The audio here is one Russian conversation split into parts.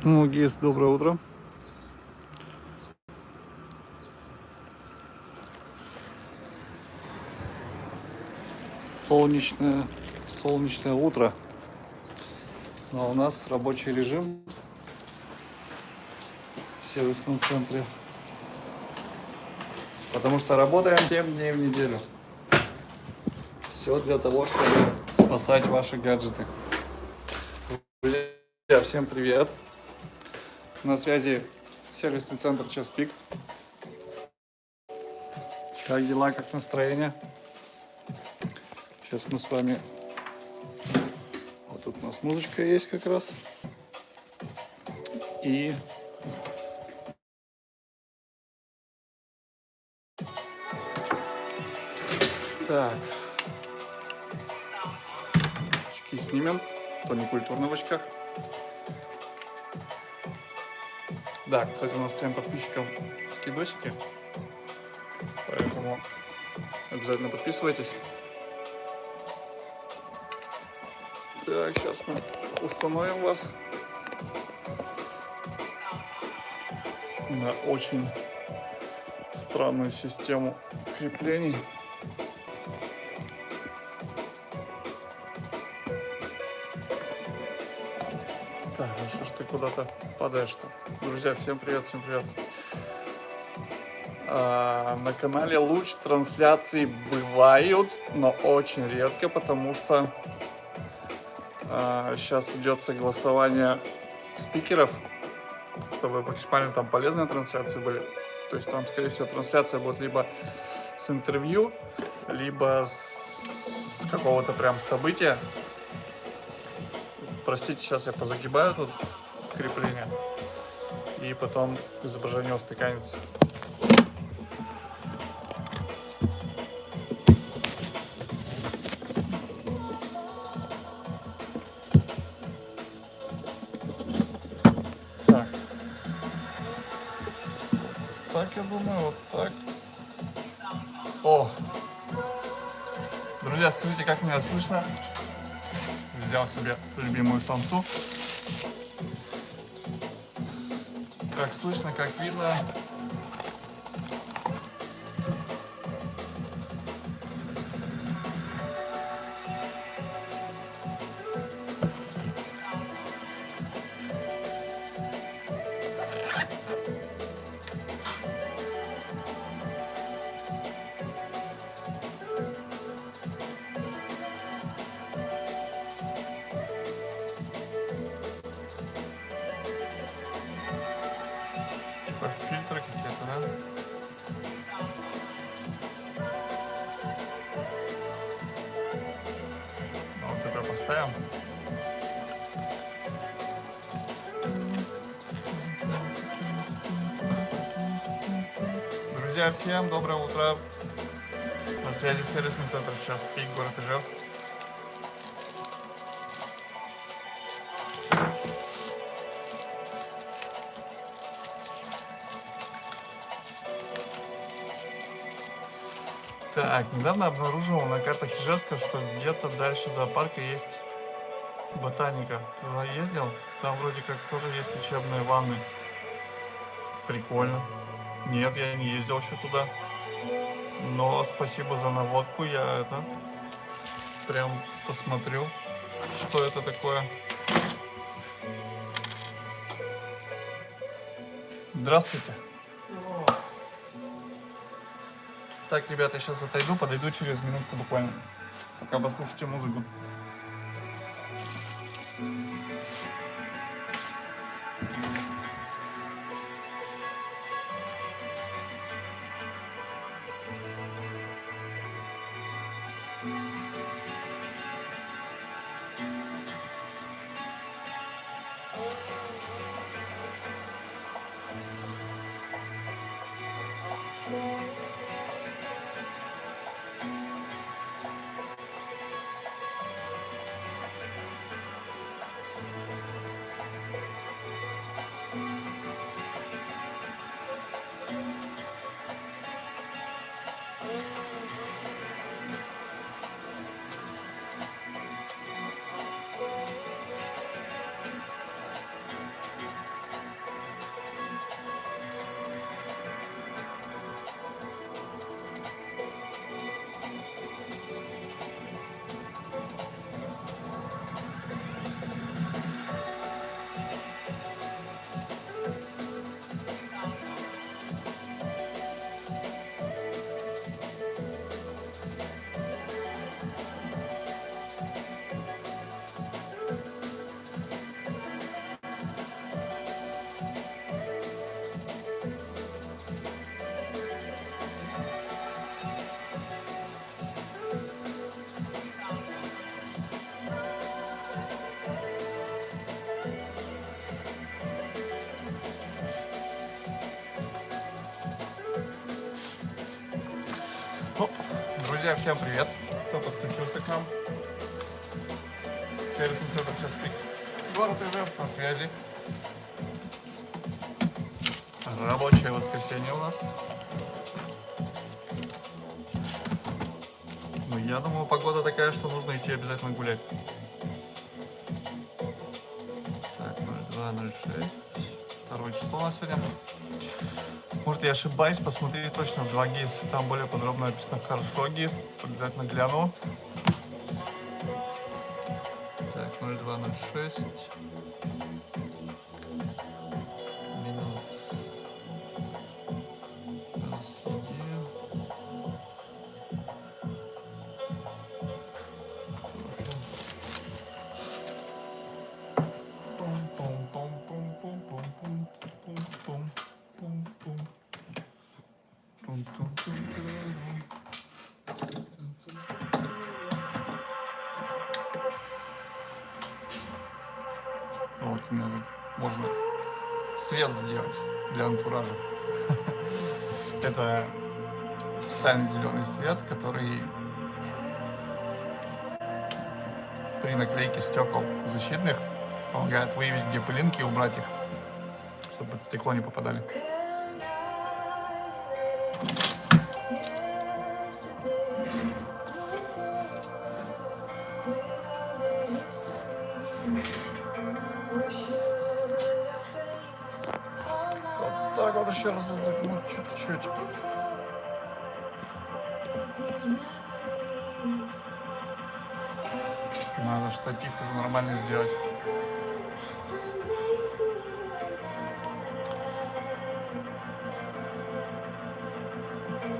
Ну, Гейс, доброе утро. Солнечное, солнечное утро. Но у нас рабочий режим в сервисном центре. Потому что работаем 7 дней в неделю. Все для того, чтобы спасать ваши гаджеты. Друзья, всем привет. На связи сервисный центр Час Пик. Как дела, как настроение? Сейчас мы с вами... Вот тут у нас музычка есть как раз. И... Так. Очки снимем. То не культурно в очках. Да, кстати, у нас 7 подписчиков скидосики. Поэтому обязательно подписывайтесь. Так, сейчас мы установим вас на очень странную систему креплений. Так, ну что ж ты куда-то падаешь-то? Друзья, всем привет, всем привет. На канале Луч трансляции бывают, но очень редко, потому что сейчас идет согласование спикеров, чтобы максимально там полезные трансляции были. То есть там, скорее всего, трансляция будет либо с интервью, либо с какого-то прям события. Простите, сейчас я позагибаю тут крепление, и потом изображение устаканится. Так. Так, я думаю, вот так. О! Друзья, скажите, как меня слышно? Взял себе любимую самсу. Как слышно, как видно. Фильтры какие-то, да? Ну, вот это поставим. Друзья, всем доброе утро. На связи сервисный центр Час Пик, город Ижевск. Так, недавно обнаружил на картах Ижевска, что где-то дальше зоопарка есть ботаника. Туда ездил? Там вроде как тоже есть лечебные ванны. Прикольно. Нет, я не ездил еще туда. Но спасибо за наводку, я это прям посмотрю, что это такое. Здравствуйте. Так, ребята, я сейчас отойду, подойду через минутку буквально, пока послушайте музыку. Друзья, всем привет, кто подключился к нам. Сервисный центр сейчас город Ижевск на связи. Рабочее воскресенье у нас. Ну, я думаю, погода такая, что нужно идти обязательно гулять. Так, 02.06. 2 число у нас сегодня. Может, я ошибаюсь, посмотри точно в 2 ГИС. Там более подробно написано «Хорошо, ГИС». Обязательно гляну. Так, 02.06. Минус. Вот, можно свет сделать для антуража. Это специальный зеленый свет, который при наклейке стекол защитных помогает выявить, где пылинки, и убрать их, чтобы под стекло не попадали. Вот так вот еще раз загнуть чуть-чуть. Надо штатив уже нормально сделать.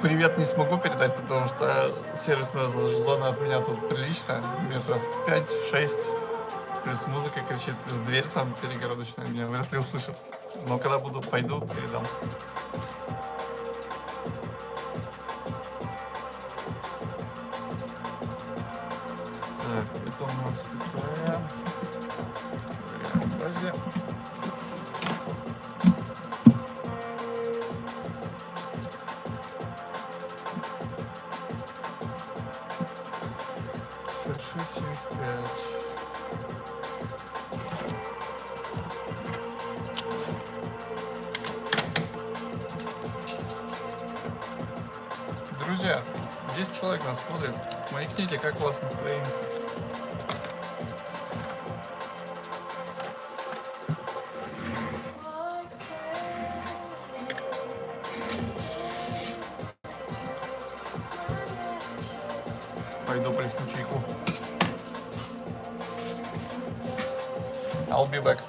Привет не смогу передать, потому что сервисная зона от меня тут прилично, метров 5-6. Плюс музыка кричит, плюс дверь там перегородочная, меня вряд ли услышат. Но когда пойду, передам. Так, это у нас какая? Базе. Друзья, 10 человек нас смотрит. Маякните, как у вас настроение. Пойду плесну чайку. I'll be back.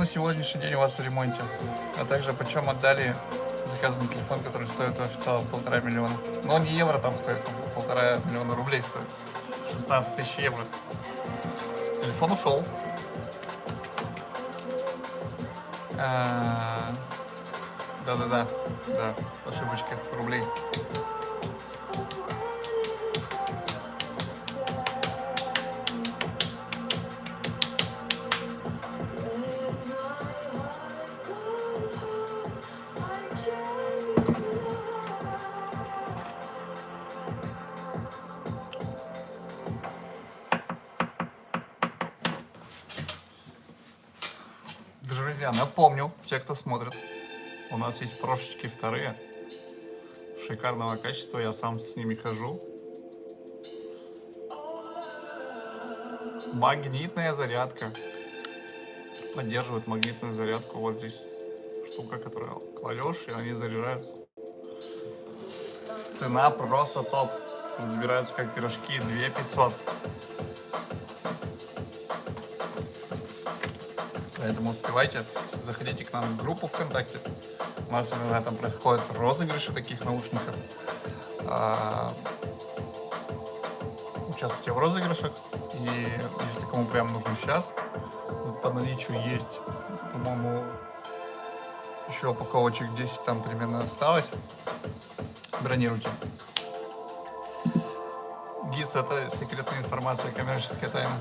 на сегодняшний день у вас в ремонте? А также почем отдали заказанный телефон, который стоит у официала 1,5 миллиона? Но не евро там стоит, там 1,5 миллиона рублей стоит. 16 тысяч евро. Телефон ушел. Да, ошибочка рублей. Друзья, напомню, все, кто смотрит, у нас есть прошечки вторые, шикарного качества, я сам с ними хожу. Магнитная зарядка, поддерживает магнитную зарядку, вот здесь штука, которую кладешь, и они заряжаются. Цена просто топ, забираются как пирожки, 2500. Поэтому успевайте, заходите к нам в группу ВКонтакте. У нас иногда там проходят розыгрыши таких наушников. Участвуйте в розыгрышах. И если кому прям нужно сейчас, по наличию есть, по-моему, еще упаковочек 10 там примерно осталось. Бронируйте. ГИС — это секретная информация, коммерческая тайна.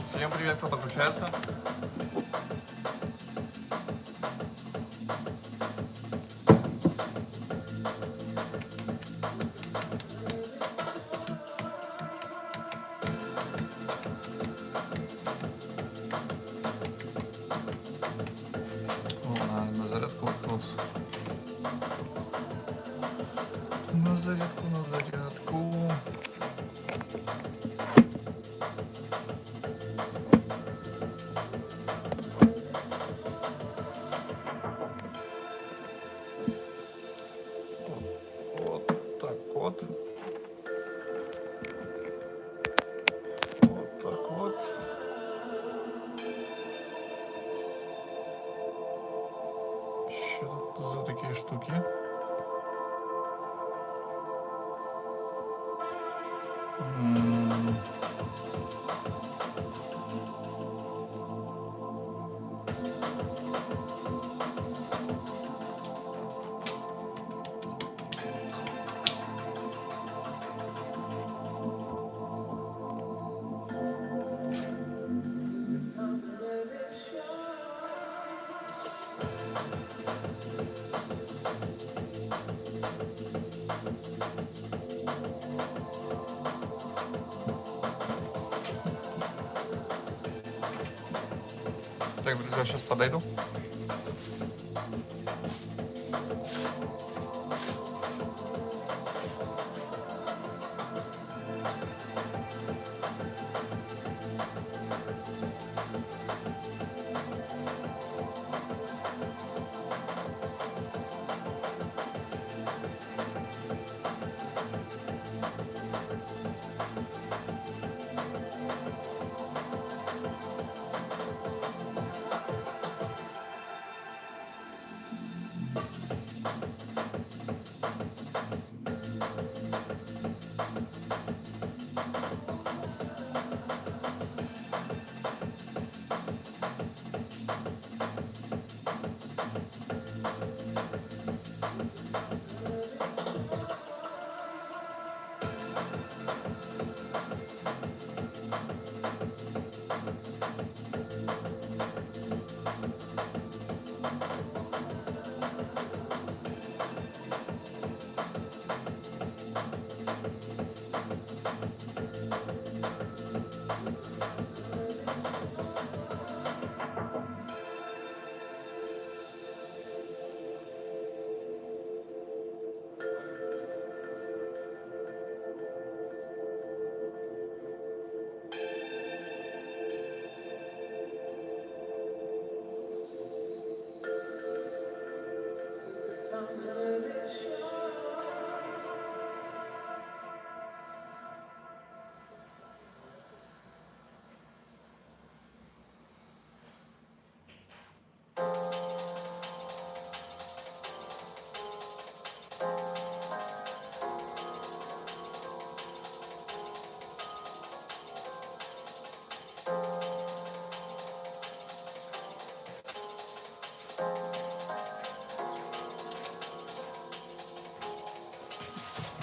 Всем привет, кто подключается. На зарядку вопрос. На зарядку. Вот так вот. Что тут за такие штуки? Так, друзья, сейчас подойду.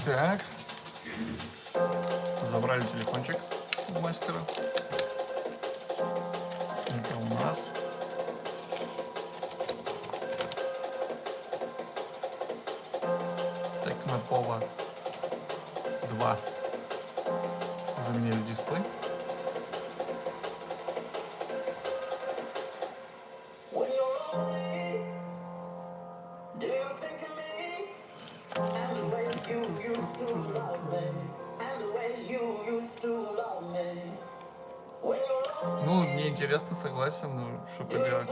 Так. Забрали телефончик у мастера. Это у нас. Так, на Povo 2 заменили дисплей. Ну, мне интересно, согласен, но что поделать.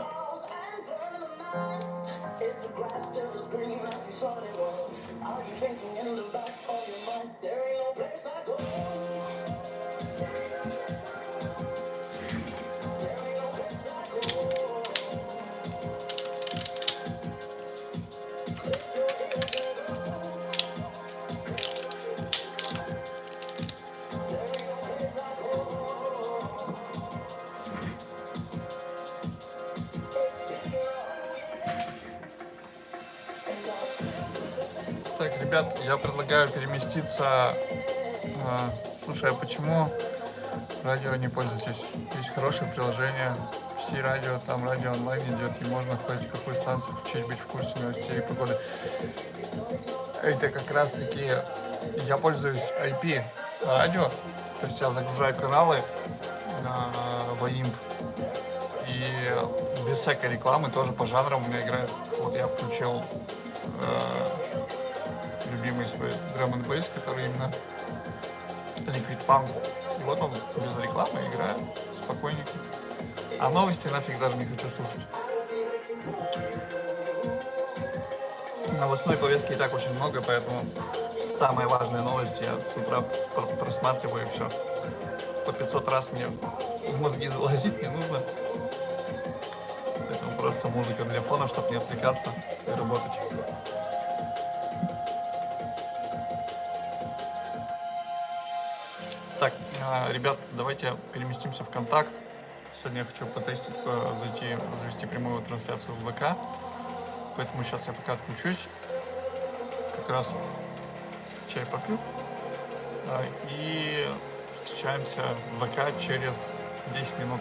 Так, ребят, я предлагаю переместиться. Слушай, а почему радио не пользуетесь? Есть хорошее приложение, все радио, там радио онлайн идет, и можно хоть какую станцию включить, быть в курсе новостей и погоды. Это как раз таки я пользуюсь IP радио, то есть я загружаю каналы в AIMP, и без всякой рекламы тоже по жанрам у меня играет. Вот я включил любимый свой drum and bass, который именно Liquid Funk. И вот он без рекламы играет спокойненько. А новости нафиг даже не хочу слушать. Новостной повестки и так очень много, поэтому самые важные новости я с утра просматриваю, и все. По 500 раз мне в мозги залазить не нужно. Поэтому просто музыка для фона, чтобы не отвлекаться и работать. Так, ребят, давайте переместимся в контакт. Сегодня я хочу потестить, завести прямую трансляцию в ВК. Поэтому сейчас я пока отключусь. Как раз чай попью. И встречаемся в ВК через 10 минут.